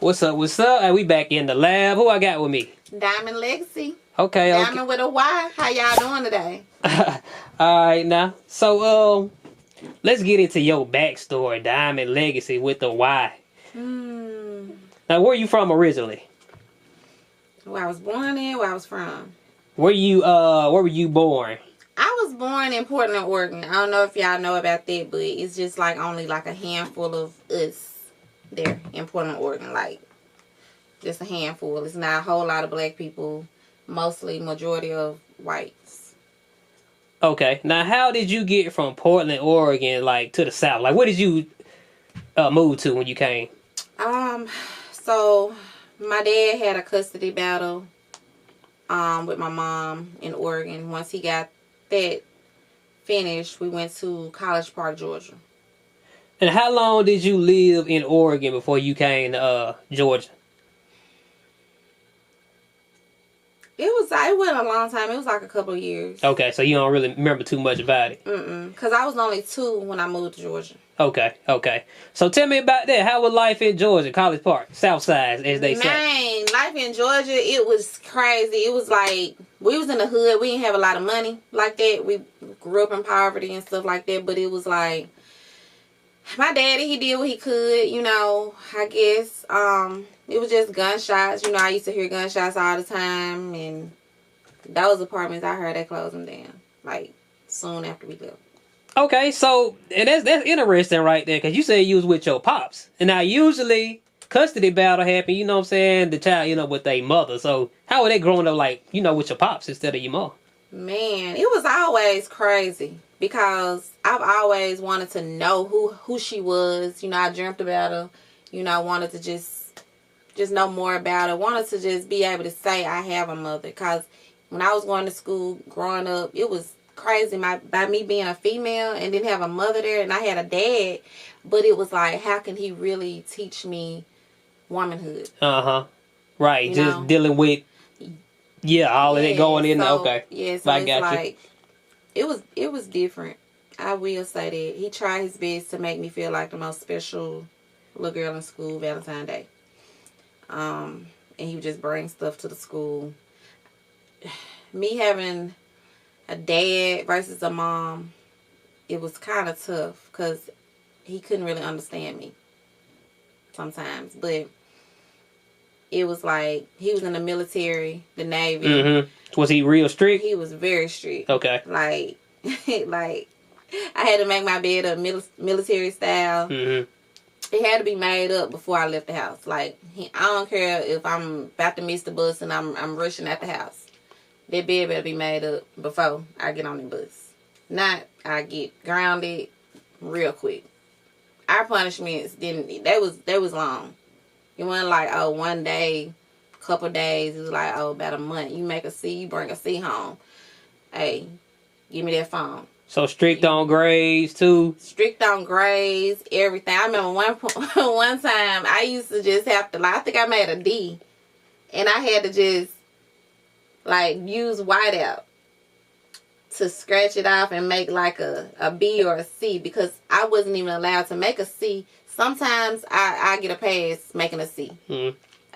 What's up? What's up? We back in the lab. Who I got with me? Dymond Legacy. Okay. Dymond with a Y. How y'all doing today? All right, now. So, let's get into your backstory, Dymond Legacy with the Y. Now, where you from originally? Where I was born in, where I was from. Where were you born? I was born in Portland, Oregon. I don't know if y'all know about that, but it's just like only like a handful of us there in Portland, Oregon. Like, just a handful. It's not a whole lot of black people. Mostly majority of whites. Okay. Now, how did you get from Portland, Oregon, like, to the South? Like, where did you move to when you came? So my dad had a custody battle with my mom in Oregon. Once he got that finished, we went to College Park, Georgia. And how long did you live in Oregon before you came to Georgia? It wasn't a long time. It was like a couple of years. Okay, so you don't really remember too much about it. Because I was only 2 when I moved to Georgia. Okay. So tell me about that. How was life in Georgia, College Park, South Side, as they say? Man, life in Georgia, it was crazy. It was like, we was in the hood. We didn't have a lot of money like that. We grew up in poverty and stuff like that. But it was like, my daddy, he did what he could, I guess. It was just gunshots. I used to hear gunshots all the time. And those apartments, I heard they closed them down. Like, soon after we left. Okay, so, and that's interesting right there, because you said you was with your pops. And now, usually, custody battle happen, you know what I'm saying, the child, with their mother. So, how were they growing up, like, with your pops instead of your mom? Man, it was always crazy, because I've always wanted to know who she was. I dreamt about her. I wanted to just know more about her. Wanted to just be able to say I have a mother, because when I was going to school, growing up, it was crazy by me being a female and didn't have a mother there, and I had a dad, but it was like, how can he really teach me womanhood? Right, just dealing with all of it going in. Okay, so I got like you. It was different. I will say that he tried his best to make me feel like the most special little girl in school Valentine's Day. And he would just bring stuff to the school. Me having a dad versus a mom, it was kind of tough, because he couldn't really understand me sometimes. But it was like, he was in the military, the Navy. Was he real strict? He was very strict. Okay. Like I had to make my bed up military style. It had to be made up before I left the house. Like, I don't care if I'm about to miss the bus and I'm rushing at the house. That bed better be made up before I get on the bus. Not, I get grounded real quick. Our punishments they was long. It wasn't like, one day, couple days. It was like, about a month. You make a C, you bring a C home. Hey, give me that phone. So strict on grades too? Strict on grades, everything. I remember one time I used to just have to, I think I made a D. And I had to just use whiteout to scratch it off and make like a B or a C, because I wasn't even allowed to make a C. Sometimes I get a pass making a C.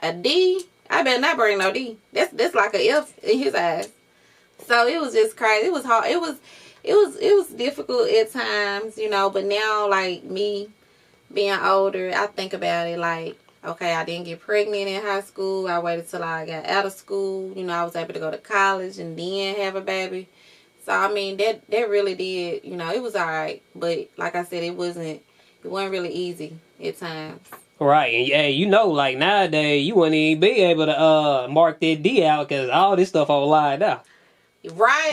A D, I better not bring no D. That's like a F in his eyes. So it was just crazy. It was hard. It was difficult at times, but now, like, me being older, I think about it like, okay, I didn't get pregnant in high school. I waited till I got out of school. I was able to go to college and then have a baby. So, I mean, that really did, it was all right. But like I said, it wasn't really easy at times. Right. And yeah, like nowadays, you wouldn't even be able to mark that D out, because all this stuff online now. Right.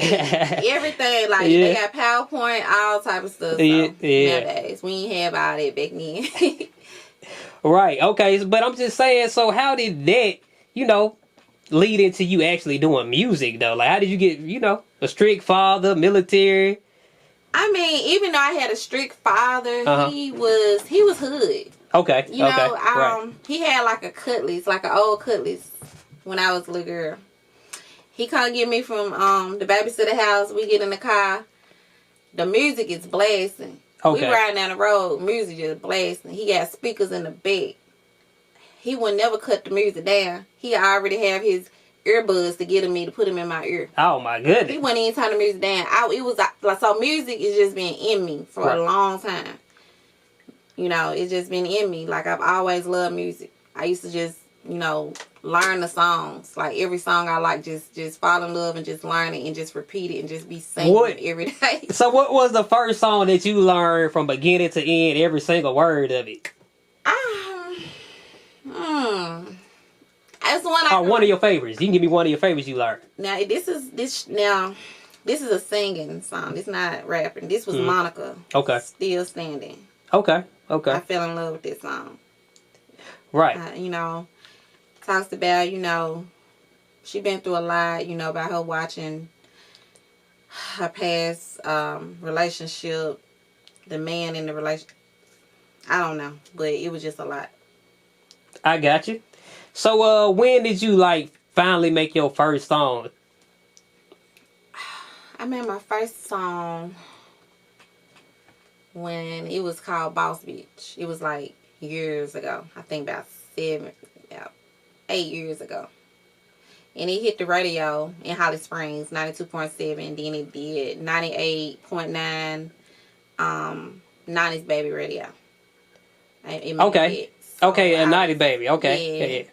Everything. Like, they got PowerPoint, all type of stuff. So, nowadays, we ain't have all that back then. Right. Okay. But I'm just saying, so how did that, lead into you actually doing music, though? Like, how did you get, a strict father, military? I mean, even though I had a strict father, he was hood. Okay. He had like a Cutlass, like an old Cutlass when I was a little girl. He come get me from the babysitter house. We get in the car. The music is blasting. Okay. We riding down the road, music just blasting. He got speakers in the back. he would never cut the music down. He already have his earbuds to get me to put them in my ear. Oh my goodness. He wouldn't even turn the music down. It was like, so music is just been in me for a long time. You know, it's just been in me. Like, I've always loved music. I used to just, you know, learn the songs. Like, every song I like, just fall in love and just learn it and just repeat it and just be singing it every day. So what was the first song that you learned from beginning to end, every single word of it? That's one one of your favorites. You can give me one of your favorites you learned. Now, this is a singing song. This not rapping. This was Monica. Okay. Still Standing. Okay. I fell in love with this song. Right. You know, talks about, you know, she been through a lot, you know, about her watching her past relationship, the man in the relationship. I don't know, but it was just a lot. I got you. So, when did you, like, finally make your first song? I made my first song when it was called Boss Bitch. It was, like, years ago. I think about 8 years ago. And it hit the radio in Holly Springs, 92.7. Then it did 98.9, 90s Baby Radio. Okay. Okay, a 90s Baby. Okay. Yeah.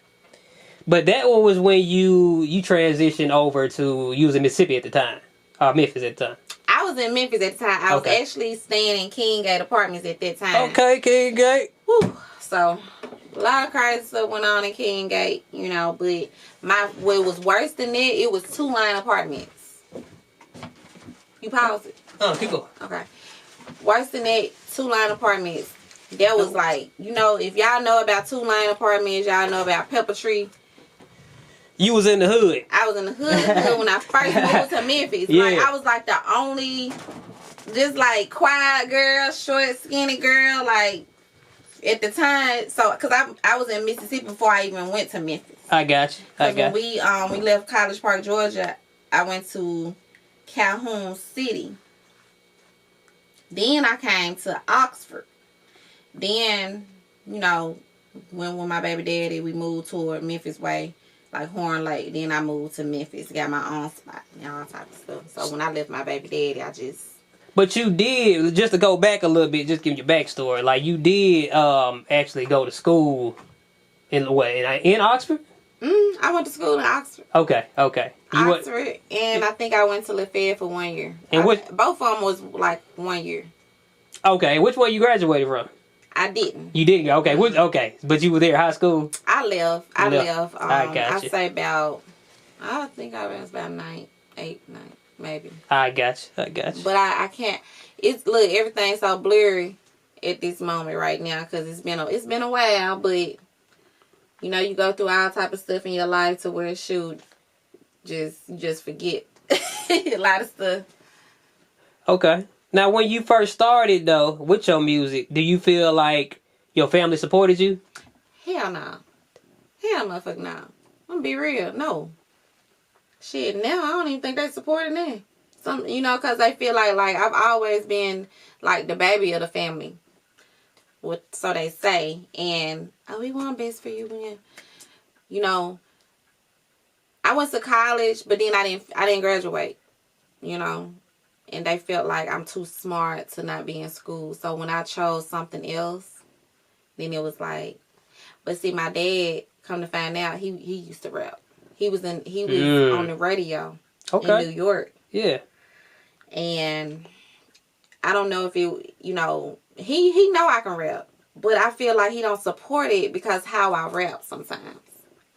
But that one was when you transitioned over to using Mississippi at the time. Memphis at the time. I was in Memphis at the time. I was actually staying in King Gate Apartments at that time. Okay, King Gate. Whew. So, a lot of crazy stuff went on in King Gate, you know, but what was worse than that, it was 2-line apartments. You pause it? Keep going. Okay. Worse than that, 2-line apartments. That was like, you know, if y'all know about 2-line apartments, y'all know about Pepper Tree. You was in the hood. I was in the hood when I first moved to Memphis. Yeah. Like, I was like the only, just like quiet girl, short, skinny girl, like at the time. So, because I was in Mississippi before I even went to Memphis. I got you. When we left College Park, Georgia, I went to Calhoun City. Then I came to Oxford. Then, you know, when with my baby daddy, we moved toward Memphis way. Like Horn Lake. Then I moved to Memphis, got my own spot and all type of stuff. So when I left my baby daddy, I just... But you did, just to go back a little bit, just give your backstory. Like, you did actually go to school in Oxford? I went to school in Oxford. Okay. Oxford, and I think I went to Lafayette for 1 year. And both of them was like 1 year. Okay, which one you graduated from? I didn't. You didn't go? Okay, okay. But you were there high school? I left. I got you. I say about, I think I was about 8, 9, maybe. I got you. But I can't, look, everything's so blurry at this moment right now because it's been a while, but you know, you go through all type of stuff in your life to where just forget a lot of stuff. Okay. Now, when you first started, though, with your music, do you feel like your family supported you? Hell no. Hell motherfucker no. I'm gonna be real. No. Shit, now I don't even think they supported me. You know, because they feel like I've always been, like, the baby of the family. So they say. And, we want best for you, man. You know, I went to college, but then I didn't graduate, you know. And they felt like I'm too smart to not be in school. So when I chose something else, then it was like, but see, my dad, come to find out, he used to rap. He was on the radio in New York. Yeah. And I don't know if it, you know, he know I can rap, but I feel like he don't support it because how I rap sometimes.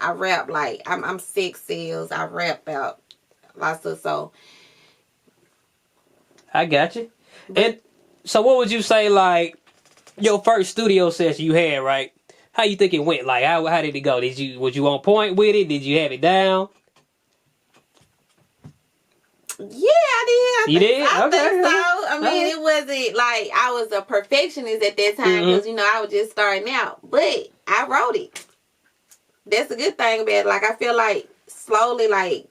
I rap like, I'm sex sales. I rap about lots of, so. I got you. And so what would you say, like, your first studio session you had, right? How you think it went? Like, how did it go? Was you on point with it? Did you have it down? Yeah, I did. You did? I think so. I mean, it wasn't like I was a perfectionist at that time because, you know, I was just starting out. But I wrote it. That's a good thing about it. Like, I feel like slowly, like,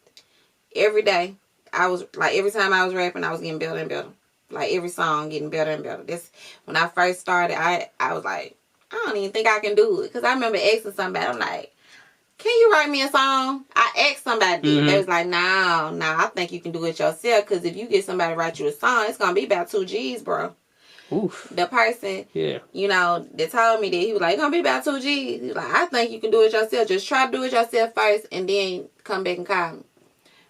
every day, I was, like, every time I was rapping, I was getting better and better. Like, every song getting better and better. This, when I first started, I was like, I don't even think I can do it. Because I remember asking somebody, I'm like, can you write me a song? I asked somebody. They was like, no, I think you can do it yourself. Because if you get somebody to write you a song, it's going to be about 2 G's, bro. Oof. The person, yeah, you know, that told me that, he was like, it's going to be about 2 G's. He was like, I think you can do it yourself. Just try to do it yourself first and then come back and call me.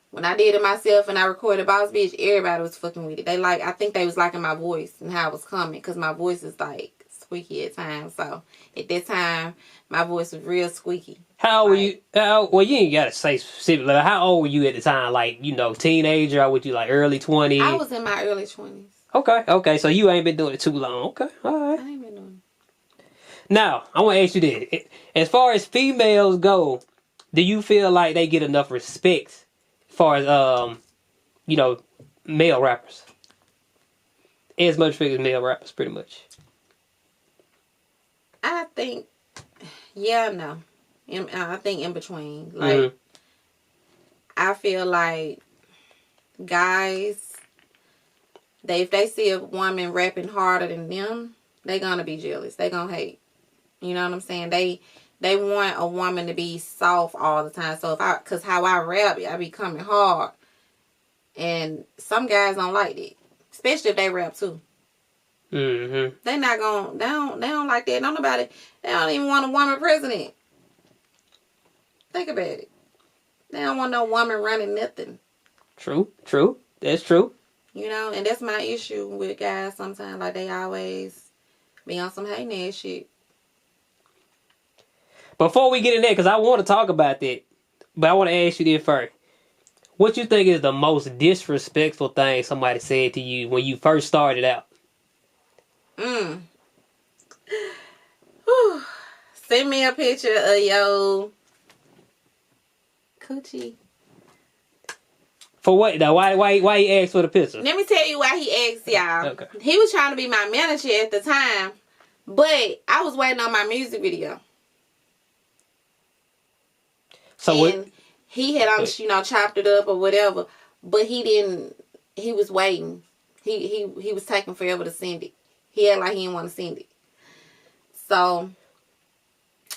When I did it myself and I recorded Boss Bitch, everybody was fucking with it. I think they was liking my voice and how it was coming. Because my voice is like squeaky at times. So at that time, my voice was real squeaky. How old were you? Well, you ain't gotta say specifically. How old were you at the time? Like, you know, teenager, or would you like early 20s? I was in my early 20s. Okay. So you ain't been doing it too long. Okay, all right. I ain't been doing it. Now, I want to ask you this: as far as females go, do you feel like they get enough respect, as far as you know, male rappers? As much respect as male rappers, pretty much. I think, yeah, no. I think in between. Like, I feel like guys, if they see a woman rapping harder than them, they gonna be jealous. They gonna hate. You know what I'm saying? They want a woman to be soft all the time. So cause how I rap, I be coming hard. And some guys don't like it. Especially if they rap too. They not gonna, they don't like that. They don't even want a woman president. Think about it. They don't want no woman running nothing. True. That's true. You know, and that's my issue with guys sometimes. Like, they always be on some hating ass shit. Before we get in there, because I want to talk about that, but I want to ask you this first. What you think is the most disrespectful thing somebody said to you when you first started out? Send me a picture of your coochie. For what though? Why he asked for the picture? Let me tell you why he asked, y'all. Okay. He was trying to be my manager at the time, but I was waiting on my music video. So and he had, you know, chopped it up or whatever, but he didn't. He was waiting. He was taking forever to send it. He had like he didn't want to send it. So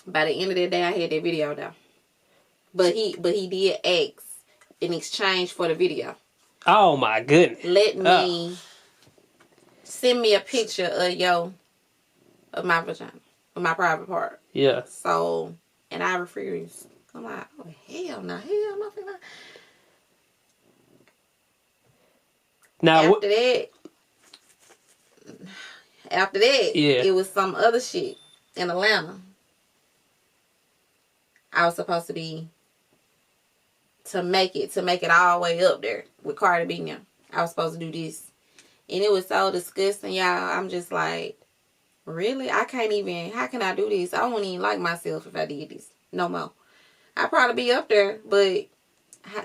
by the end of the day, I had that video though. But he did ask in exchange for the video. Oh my goodness! Let me send me a picture of my vagina, of my private part. Yeah. So, and I refused. I'm like, oh hell no. Now after that, yeah, it was some other shit in Atlanta. I was supposed to make it all the way up there with Cardi B now. I was supposed to do this. And it was so disgusting, y'all. I'm just like, really? How can I do this? I wouldn't even like myself if I did this no more. I'd probably be up there, but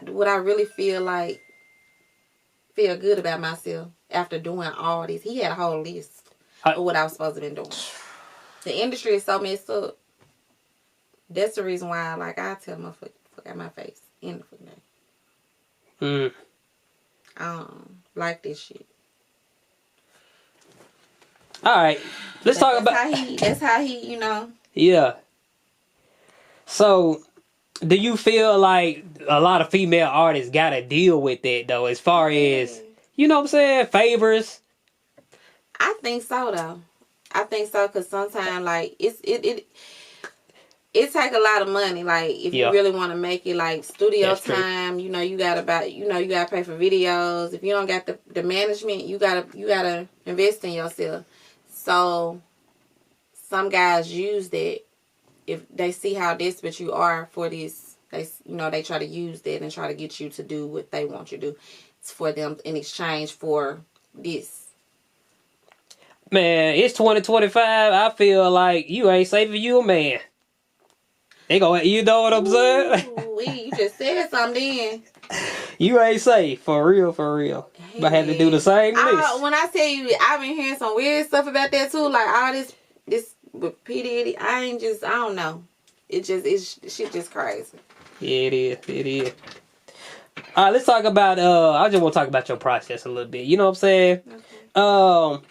would I really feel good about myself after doing all this? He had a whole list of what I was supposed to be doing. The industry is so messed up. That's the reason why I tell motherfucker, fuck out my face in the fucking day. I don't like this shit. All right, let's talk about. That's how he, you know. Yeah. So, do you feel like a lot of female artists gotta deal with that though, as far as, you know what I'm saying, favors? I think so though. I think so, because sometimes like it take a lot of money. Like, if you really want to make it, like studio That's time, true. you know, you gotta pay for videos. If you don't got the management, you gotta invest in yourself. So some guys use that. If they see how desperate you are for this, they try to use that and try to get you to do what they want you to do. It's for them in exchange for this. Man, it's 2025. I feel like you ain't saving you a man. They go, you know what I'm saying? You just said something then. You ain't safe, for real. Hey, but I had to do the same list. When I tell you, I've been hearing some weird stuff about that too. Like all this with P. Diddy, I don't know. Shit just crazy. Yeah, it is. All right, let's talk about, I just want to talk about your process a little bit. You know what I'm saying? Okay.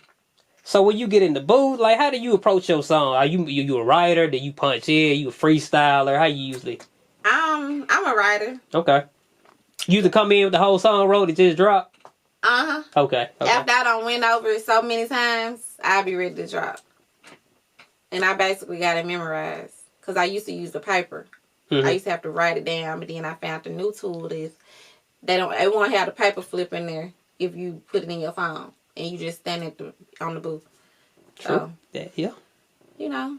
So when you get in the booth, like, how do you approach your song? Are you a writer? Do you punch in? You a freestyler? How you usually? I'm a writer. Okay. You usually come in with the whole song wrote it just drop? Okay. Okay. After I done went over it so many times, I'll be ready to drop. And I basically got it memorized. Because I used to use the paper. I used to have to write it down, but then I found the new tool is they won't have the paper flip in there if you put it in your phone and you just stand on the booth. True. So, yeah. You know.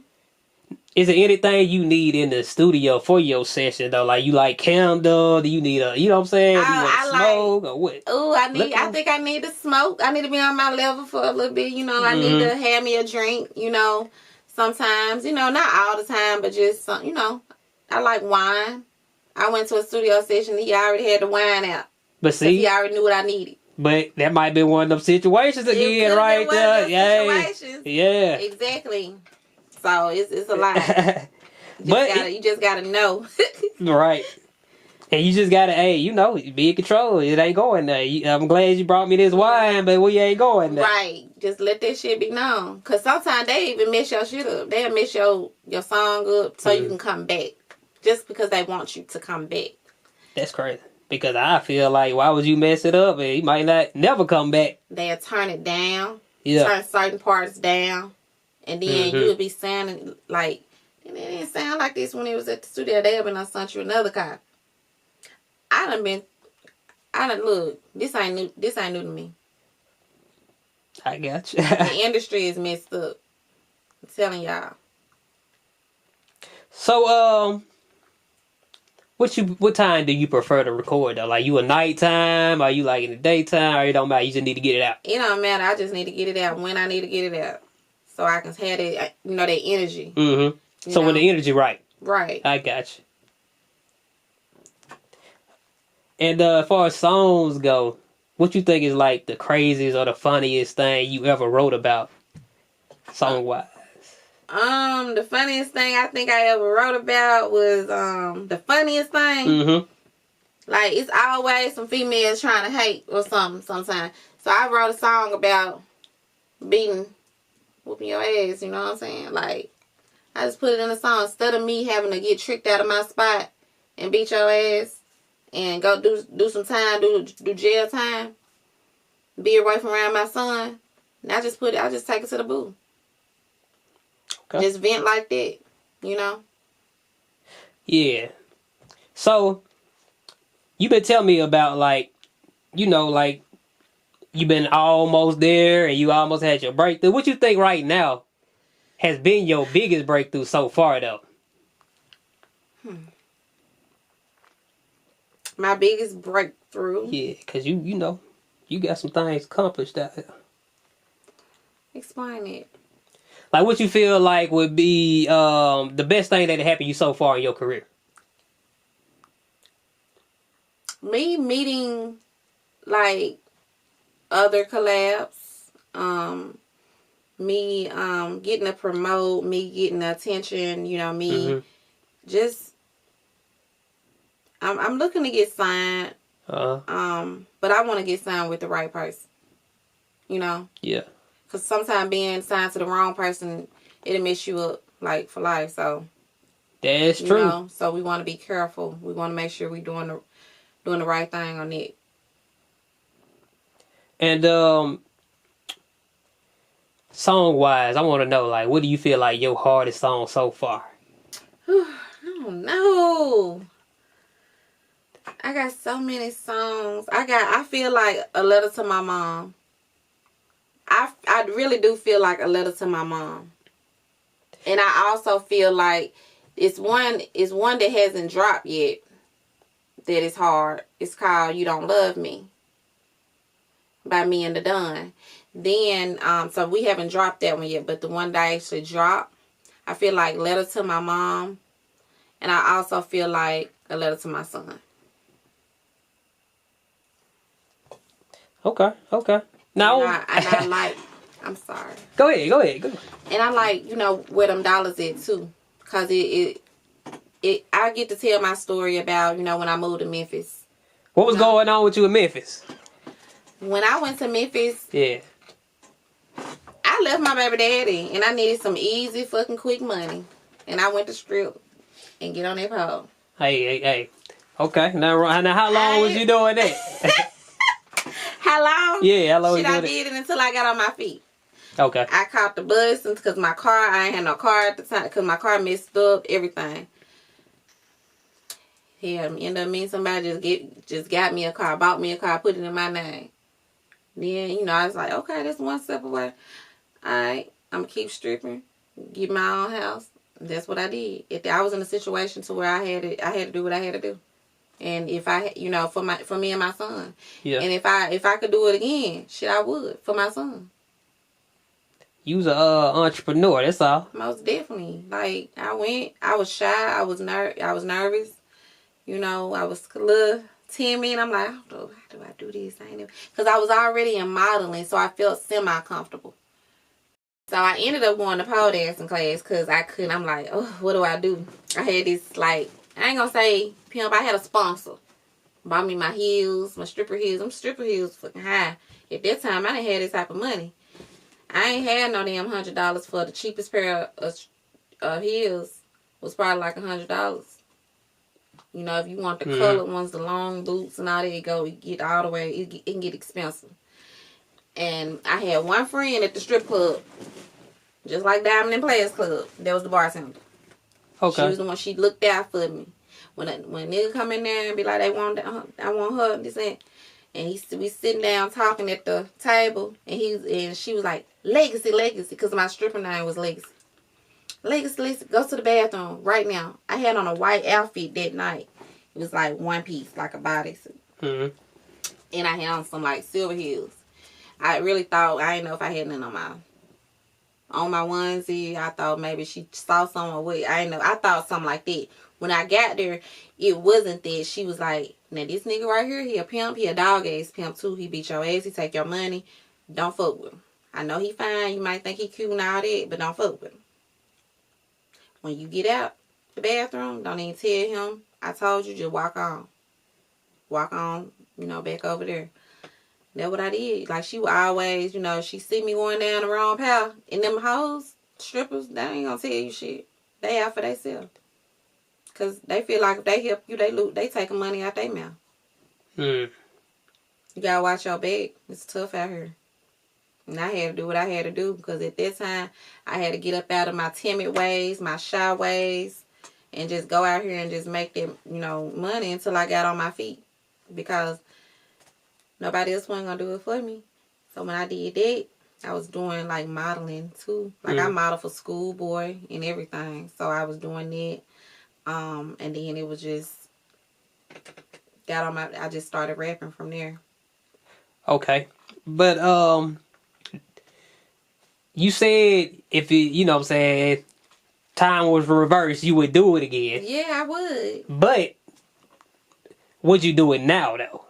Is there anything you need in the studio for your session though? Like you like candle? Do you need a, you know what I'm saying? Do you want smoke or what? I think I need to smoke. I need to be on my level for a little bit. You know, I need to have me a drink. You know, sometimes. You know, not all the time, but just you know, I like wine. I went to a studio session. He already had the wine out. But see, he already knew what I needed. But that might be one of them situations again, right there. Yeah. Exactly. So it's a lot. You just gotta know. Right. And you just gotta, hey, you know, be in control. It ain't going there. I'm glad you brought me this wine, but we ain't going there. Right. Just let that shit be known. Cause sometimes they even mess your shit up. They'll mess your song up so you can come back. Just because they want you to come back. That's crazy. Because I feel like, why would you mess it up? And he might not never come back. They'll turn it down. Yeah. Turn certain parts down. And then you'll be sounding like, it didn't sound like this when it was at the studio. They'll been on sent you another copy. Look, this ain't new to me. I got you. The industry is messed up. I'm telling y'all. So, what time do you prefer to record though? Like you a nighttime? Are you like in the daytime? Or it don't matter? You just need to get it out. It don't matter. I just need to get it out when I need to get it out, so I can have that, you know, that energy. So when the energy right. Right. I got you. And as far as songs go, what you think is like the craziest or the funniest thing you ever wrote about, song wise? The funniest thing I think I ever wrote about was the funniest thing. Like it's always some females trying to hate or something sometimes. So I wrote a song about whooping your ass. You know what I'm saying? Like I just put it in a song instead of me having to get tricked out of my spot and beat your ass and go do some time, do jail time, be away from around my son. And I just take it to the booth. Okay. Just vent like that, you know? Yeah. So, you been telling me about, like, you know, like, you been almost there and you almost had your breakthrough. What you think right now has been your biggest breakthrough so far, though? My biggest breakthrough? Yeah, because you know, you got some things accomplished out there. Explain it. Like, what you feel like would be the best thing that happened to you so far in your career? Me meeting, like, other collabs. Me getting to promote. Me getting attention. You know, me just... I'm looking to get signed. But I want to get signed with the right person. You know? Yeah. Because sometimes being signed to the wrong person, it'll mess you up, like, for life. So that's true. You know? So we want to be careful. We want to make sure we're doing the right thing on it. And song-wise, I want to know, like, what do you feel like your hardest song so far? I don't know. I got so many songs. I feel like A Letter to My Mom. I really do feel like A Letter to My Mom. And I also feel like it's one that hasn't dropped yet that is hard. It's called You Don't Love Me by me and the Dun. Then, so we haven't dropped that one yet, but the one that I actually dropped, I feel like Letter to My Mom. And I also feel like A Letter to My Son. Okay. Now, I like, I'm sorry. Go ahead. And I like, you know, where them dollars at too. Because I get to tell my story about, you know, when I moved to Memphis. What was going on with you in Memphis? When I went to Memphis, yeah, I I left my baby daddy, and I needed some easy, fucking quick money, and I went to strip and get on that pole. Hey. Okay, now how long was you doing that? How long? Yeah, how long Shit, you I doing did it until I got on my feet. Okay. I caught the bus because I ain't had no car at the time because my car messed up everything. Yeah, ended up meeting somebody just got me a car, bought me a car, put it in my name. Then, I was like, okay, that's one step away. Alright, I'm gonna keep stripping, get my own house. That's what I did. If I was in a situation to where I had to do what I had to do. And if I, for me and my son. Yeah. And if I could do it again, shit, I would for my son. You was a entrepreneur, that's all. Most definitely. Like, I was shy, I was nervous. I was a little timid. I'm like, how do I do this? Because I was already in modeling, so I felt semi-comfortable. So I ended up going to pole dancing class because I couldn't. I'm like, oh, what do I do? I had this, like, I ain't gonna say pimp. I had a sponsor. Bought me my heels, my stripper heels. Them stripper heels fucking high. At that time, I didn't have this type of money. I ain't had no damn $100 for the cheapest pair of heels. Was probably like $100. If you want the colored ones, the long boots and all that, it get all the way. It can get expensive. And I had one friend at the strip club, just like Dymond and Players Club. That was the bartender. Okay. She was the one. She looked out for me. When nigga come in there and be like, I want her, this and we sitting down talking at the table, and she was like, Legacy, because my stripper name was Legacy. Legacy, go to the bathroom right now. I had on a white outfit that night. It was like one piece, like a bodysuit. Mm-hmm. And I had on some like silver heels. I really thought, I didn't know if I had nothing on my onesie. I thought maybe she saw someone with, I didn't know. I thought something like that. When I got there, it wasn't that. She was like, now this nigga right here, he a pimp. He a dog ass pimp too. He beat your ass. He take your money. Don't fuck with him. I know he fine. You might think he cute and all that, but don't fuck with him. When you get out the bathroom, don't even tell him, I told you, just walk on. Walk on, back over there. That's what I did. Like, she would always, she see me going down the wrong path. And them hoes, strippers, they ain't gonna tell you shit. They out for themselves. Because they feel like if they help you, they taking money out their mouth. You gotta watch your back. It's tough out here. And I had to do what I had to do. Because at that time, I had to get up out of my timid ways, my shy ways. And just go out here and just make them, money until I got on my feet. Because nobody else wasn't going to do it for me. So when I did that, I was doing like modeling too. Like I modeled for Schoolboy and everything. So I was doing that. And then it was just, I just started rapping from there. Okay. But, you said if it, time was reversed, you would do it again. Yeah, I would. But, would you do it now though?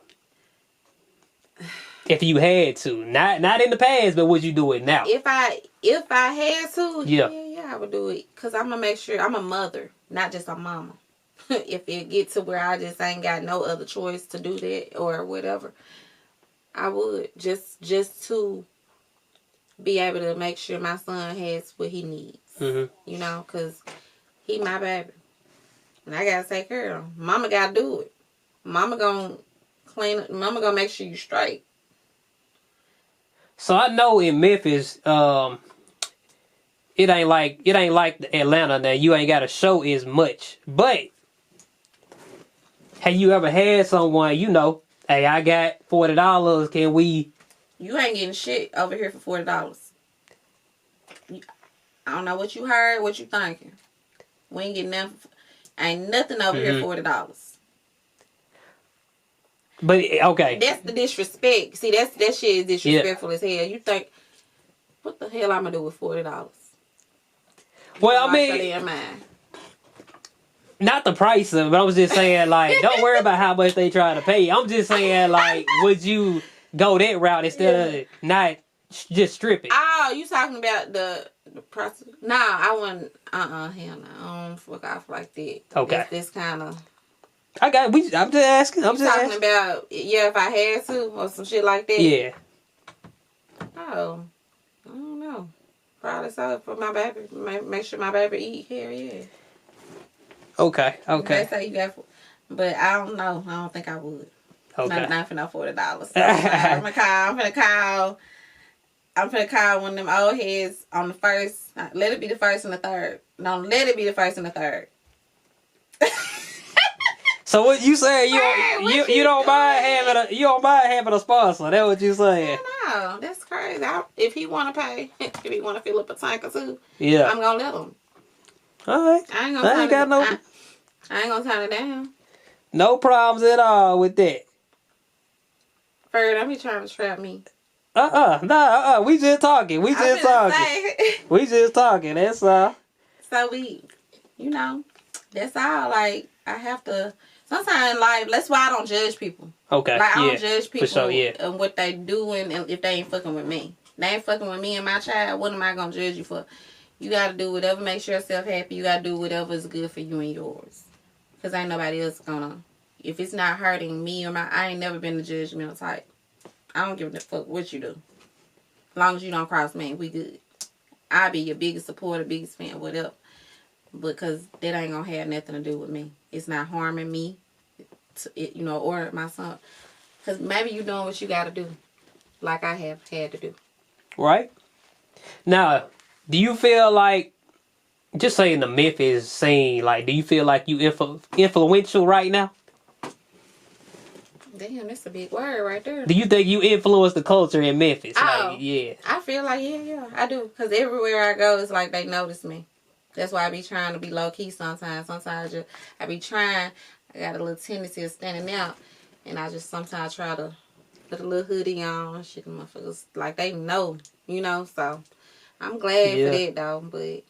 If you had to. Not in the past, but would you do it now? If I had to, yeah, I would do it. Because I'm going to make sure I'm a mother, not just a mama. If it get to where I just ain't got no other choice to do that or whatever, I would. Just to be able to make sure my son has what he needs. Because he my baby. And I got to take care of him. Mama got to do it. Mama going to clean up. Mama going to make sure you straight. So I know in Memphis, it ain't like Atlanta now. You ain't got to show as much. But have you ever had someone, hey, I got $40, can we? You ain't getting shit over here for $40. I don't know what you heard, what you thinking. We ain't getting nothing. Ain't nothing over here for $40. But okay, that's the disrespect. See, that shit is disrespectful as hell. You think, what the hell I'm gonna do with $40? Well, I mean, not the price of it, but I was just saying, like, don't worry about how much they try to pay. I'm just saying, like, would you go that route instead of not just stripping? Oh, you talking about the prostitute? Nah, I wouldn't. Hell no. I don't fuck off like that. Okay. This kind of. I'm just asking. I'm just talking about, if I had to or some shit like that. Yeah. Oh, I don't know. Probably so for my baby. Make sure my baby eat. Hell yeah. Okay. They say you got, but I don't know. I don't think I would. Okay. Not for no $40. So I'm gonna call one of them old heads on the first. Let it be the first and the third. No, let it be the first and the third. So what you saying? You don't mind having a sponsor? That's what you saying? No, that's crazy. If he want to pay, if he want to fill up a tank or two, Yeah, I'm gonna let him. All right. I ain't gonna turn it down. No problems at all with that. Bird, don't be trying to trap me. We just talking. We just talking. That's all. So that's all. Like, I have to. Sometimes in life, that's why I don't judge people. Okay. Like, I don't judge people for sure, and what they doing and if they ain't fucking with me. They ain't fucking with me and my child. What am I gonna judge you for? You gotta do whatever makes yourself happy. You gotta do whatever is good for you and yours. Cause ain't nobody else gonna. If it's not hurting me or I ain't never been the judgmental type. I don't give a fuck what you do. As long as you don't cross me, we good. I'll be your biggest supporter, biggest fan, whatever. Because that ain't gonna have nothing to do with me. It's not harming me, or my son. Because maybe you doing what you gotta do, like I have had to do. Right. Now, do you feel like, just saying the Memphis scene, like, do you feel like you influential right now? Damn, that's a big word right there. Do you think you influence the culture in Memphis? Oh, like, yeah. I feel like, yeah, I do. Because everywhere I go, it's like they notice me. That's why I be trying to be low-key sometimes. Sometimes I be trying. I got a little tendency of standing out. And I just sometimes try to put a little hoodie on. Shit, motherfuckers, like they know, So, I'm glad for that, though. But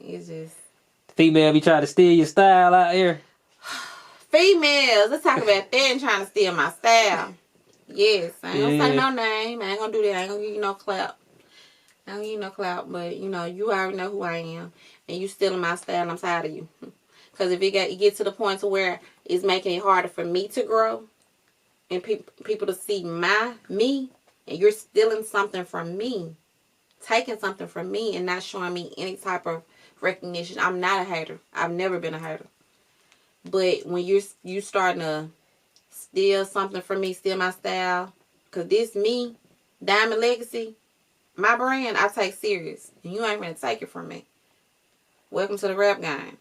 it's just... Female be trying to steal your style out here. Females, let's talk about that and trying to steal my style. Yes, I ain't gonna say no name. I ain't gonna do that. I ain't gonna give you no clap. I don't give you no clout, but you already know who I am, and you stealing my style. And I'm tired of you, because if it get to the point to where it's making it harder for me to grow, and people to see me, and you're stealing something from me, taking something from me, and not showing me any type of recognition. I'm not a hater. I've never been a hater, but when you starting to steal something from me, steal my style, because this me, Dymond Legacy. My brand, I take serious. And you ain't gonna take it from me. Welcome to the rap game.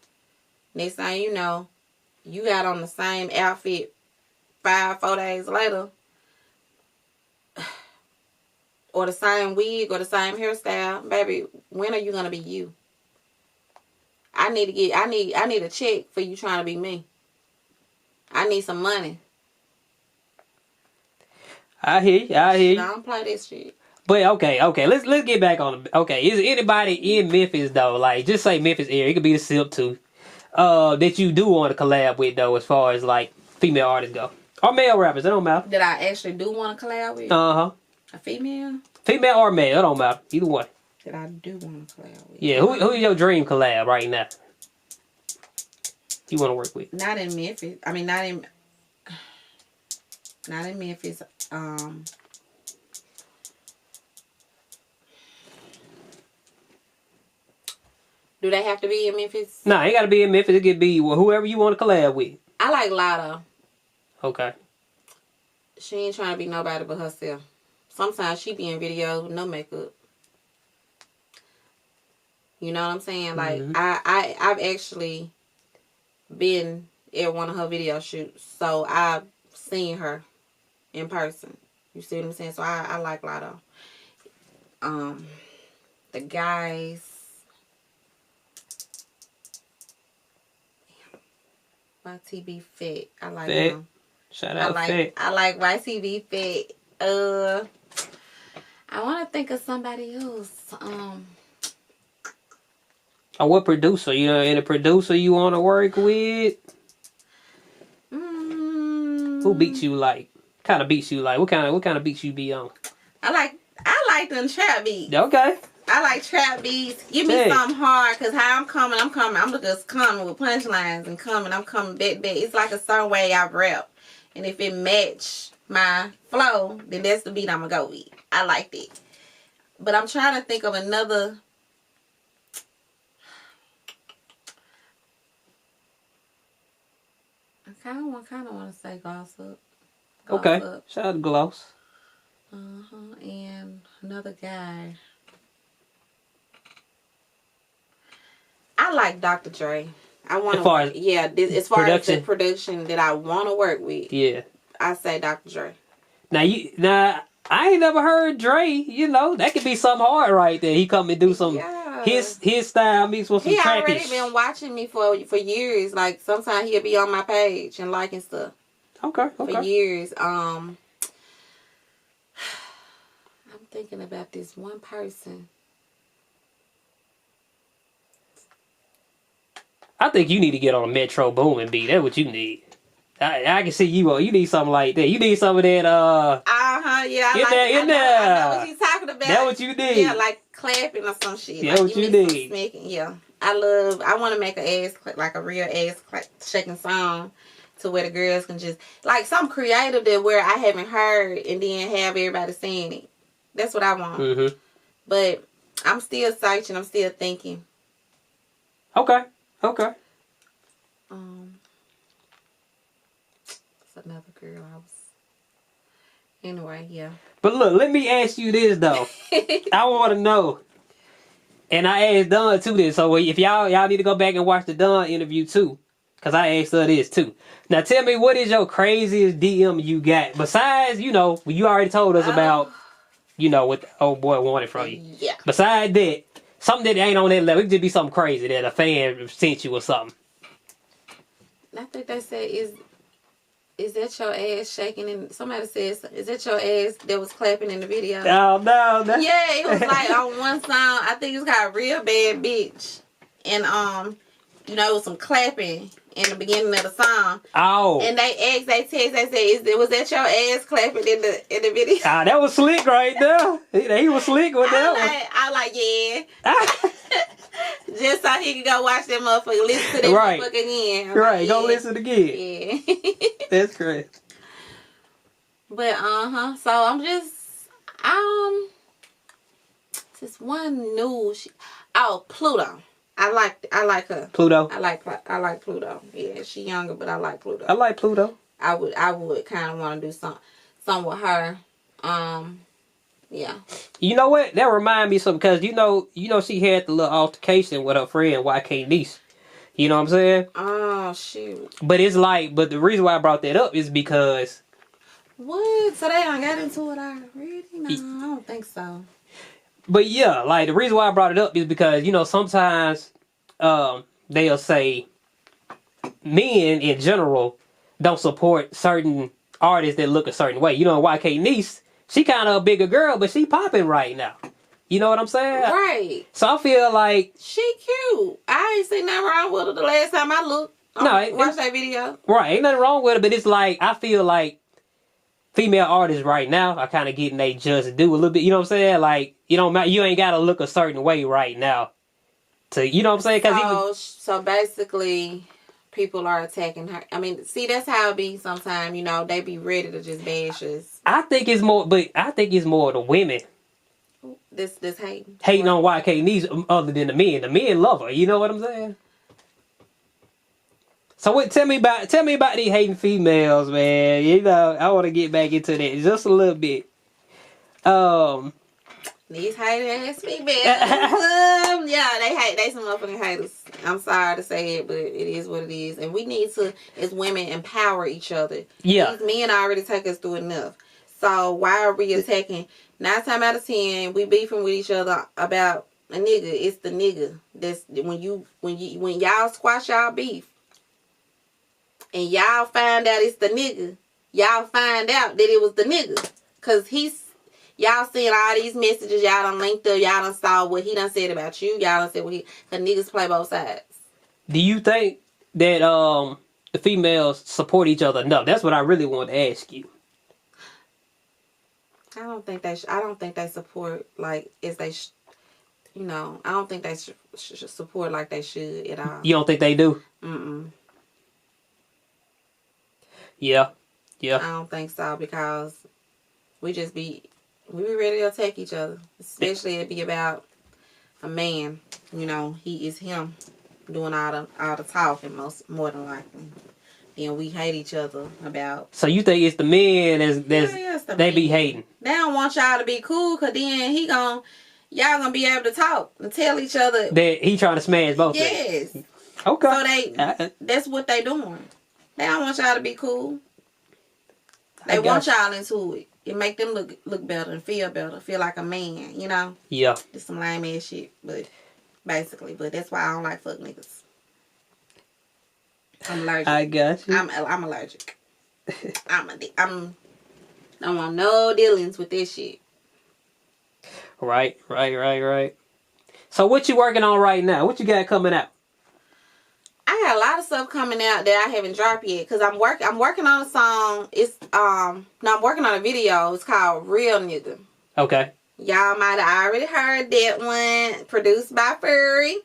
Next thing you know, you got on the same outfit 4 days later. Or the same wig or the same hairstyle. Baby, when are you gonna be you? I need a check for you trying to be me. I need some money. I hear you. I don't play this shit. But okay, let's get back on. Okay, is anybody in Memphis though? Like, just say Memphis area. It could be the SIP too. That you do want to collab with though, as far as like female artists go, or male rappers. It don't matter. That I actually do want to collab with. A female or male. It don't matter. Either one. That I do want to collab with. Yeah. Who is your dream collab right now? You want to work with? Not in Memphis. I mean, not in Memphis. Do they have to be in Memphis? No, it got to be in Memphis. It could be whoever you want to collab with. I like Lotto. Okay. She ain't trying to be nobody but herself. Sometimes she be in videos with no makeup. You know what I'm saying? Like, I've actually been at one of her video shoots. So, I've seen her in person. You see what I'm saying? So, I like Lotto. The guys... YTB Fat. I like him. Shout out Fat. I like YTB Fat. I want to think of somebody else. What producer? Any producer you want to work with? Who beats you like? Kind of beats you like? What kind of beats you be on? I like them trap beats. Okay. I like trap beats. Give me something hard, because how I'm coming. I'm just coming with punchlines and I'm coming back. It's like a certain way I rap. And if it match my flow, then that's the beat I'm going to go with. I like that. But I'm trying to think of another kind of want to say gossip. Okay. Gossip. Shout out to Gloss. And another guy. I like Dr. Dre. I want As far to. as Yeah, as far as the production that I want to work with. Yeah. I say Dr. Dre. Now I ain't never heard Dre. You know that could be something hard right there. He come and do some his style mixed with some He trappish. already been watching me for years. Like sometimes he'll be on my page and liking stuff. Okay. For years. I'm thinking about this one person. I think you need to get on a Metro Boomin beat. That's what you need. I can see you. You need something like that. You need some of that. Yeah. I know what you're talking about. That's what you need. Yeah, like clapping or some shit. That's like what you need. Smacking. Yeah, I want to make a real ass shaking song, to where the girls can just like something creative that where I haven't heard, and then have everybody saying it. That's what I want. Mm-hmm. But I'm still searching. I'm still thinking. Okay. It's another girl. Anyway, yeah. But look, let me ask you this though. I want to know, and I asked Dawn too this. So if y'all need to go back and watch the Dawn interview too, cause I asked her this too. Now tell me, what is your craziest DM you got besides you already told us about what the old boy wanted from you. Yeah. Besides that, something that ain't on that level. It could just be something crazy that a fan sent you or something. I think they said, is that your ass shaking? And somebody says, is that your ass that was clapping in the video? Oh, no. Yeah, it was like on one song. I think it's called Real Bad Bitch. And, it was some clapping in the beginning of the song. Oh. And they text, they said, was that your ass clapping in the video? Ah, that was slick right there. He was slick with that one. I like, yeah. Just so he could go watch that motherfucker, listen to that motherfucker again. Right, go listen again. Yeah. That's great. But so I'm just one new. Pluto. I like her. Pluto. I like Pluto. Yeah, she younger, but I like Pluto. I like Pluto. I would kind of want to do something with her. Yeah. You know what? That remind me of something because she had the little altercation with her friend YK Niece. You know what I'm saying? Oh shoot. But the reason why I brought that up is because. What? So they done got into it already? No, I don't think so. But yeah, like the reason why I brought it up is because sometimes they'll say men in general don't support certain artists that look a certain way. YK Niece, she kind of a bigger girl, but she popping right now. You know what I'm saying? Right. So I feel like she cute. I ain't seen nothing wrong with her the last time I looked. Watch that video. Right, ain't nothing wrong with it, but it's like I feel like female artists right now are kind of getting they just do a little bit. You know what I'm saying? Like you ain't gotta look a certain way right now. To you know what I'm saying? So basically, people are attacking her. I mean, see, that's how it be sometimes. They be ready to just bash us. I think it's more the women. This hating on YK Niece other than the men. The men love her. You know what I'm saying? So tell me about these hating females, man. I want to get back into that just a little bit. These hating ass females. Yeah, they hate. They some motherfucking haters. I'm sorry to say it, but it is what it is. And we need to, as women, empower each other. Yeah. These men already take us through enough. So why are we attacking? 9 times out of 10, we beefing with each other about a nigga. It's the nigga. That's when y'all squash y'all beef and y'all find out it's the nigga. Y'all find out that it was the nigga, cause y'all seeing all these messages. Y'all done linked up. Y'all done saw what he done said about you. Y'all done said what cause niggas play both sides. Do you think that the females support each other enough? That's what I really want to ask you. I don't think they support like as they. I don't think they should support like they should at all. You don't think they do? Yeah. I don't think so because we be ready to attack each other, especially it be about a man. He is him doing all the talking more than likely. then we hate each other about. So you think it's the men It's the they men. be hating? They don't want y'all to be cool, cause then y'all gonna be able to talk and tell each other That he trying to smash both. Yes. Things. Okay. So that's what they doing. They don't want y'all to be cool. They want y'all into it. It make them look better and feel better, feel like a man, you know? Yeah. It's some lame ass shit, but basically, but that's why I don't like fuck niggas. I'm allergic. I got you. I'm allergic. I don't want no dealings with this shit. Right. So what you working on right now? What you got coming out? I got a lot of stuff coming out that I haven't dropped yet because I'm working on a song. I'm working on a video. It's called Real Nigga. Okay. Y'all might have already heard that one. Produced by Furry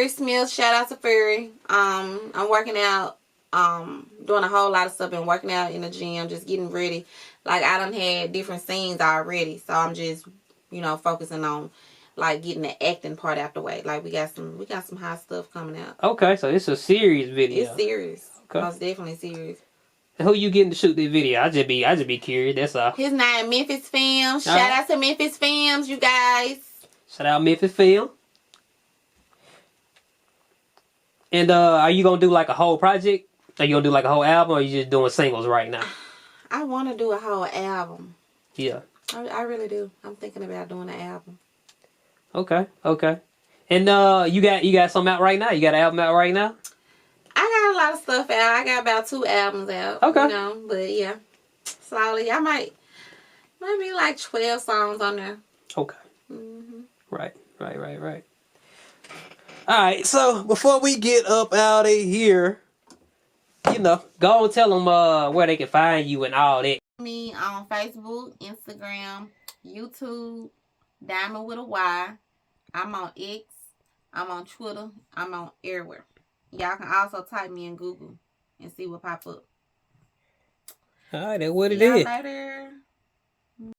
Smith. Shout out to Furry. I'm working out, doing a whole lot of stuff. Been working out in the gym, just getting ready. Like I done had different scenes already, so I'm just, focusing on like getting the acting part out the way. Like we got some hot stuff coming out. Okay, so it's a serious video. It's serious. Okay. Most definitely serious. And who you getting to shoot this video? I just be curious. That's all. His name Memphis Films. Shout out to Memphis Films, you guys. Shout out Memphis Film. And are you gonna do like a whole project? Are you gonna do like a whole album, or are you just doing singles right now? I want to do a whole album. Yeah. I really do. I'm thinking about doing an album. Okay. And you got something out right now? You got an album out right now? I got a lot of stuff out. I got about 2 albums out. Okay. But yeah, slowly. I might be like 12 songs on there. Okay. Mm-hmm. Right. All right. So before we get up out of here, go and tell them where they can find you and all that. Me on Facebook, Instagram, YouTube, Dymond with a Y. I'm on X. I'm on Twitter. I'm on everywhere. Y'all can also type me in Google and see what pop up. All right, that's what it See y'all is. later.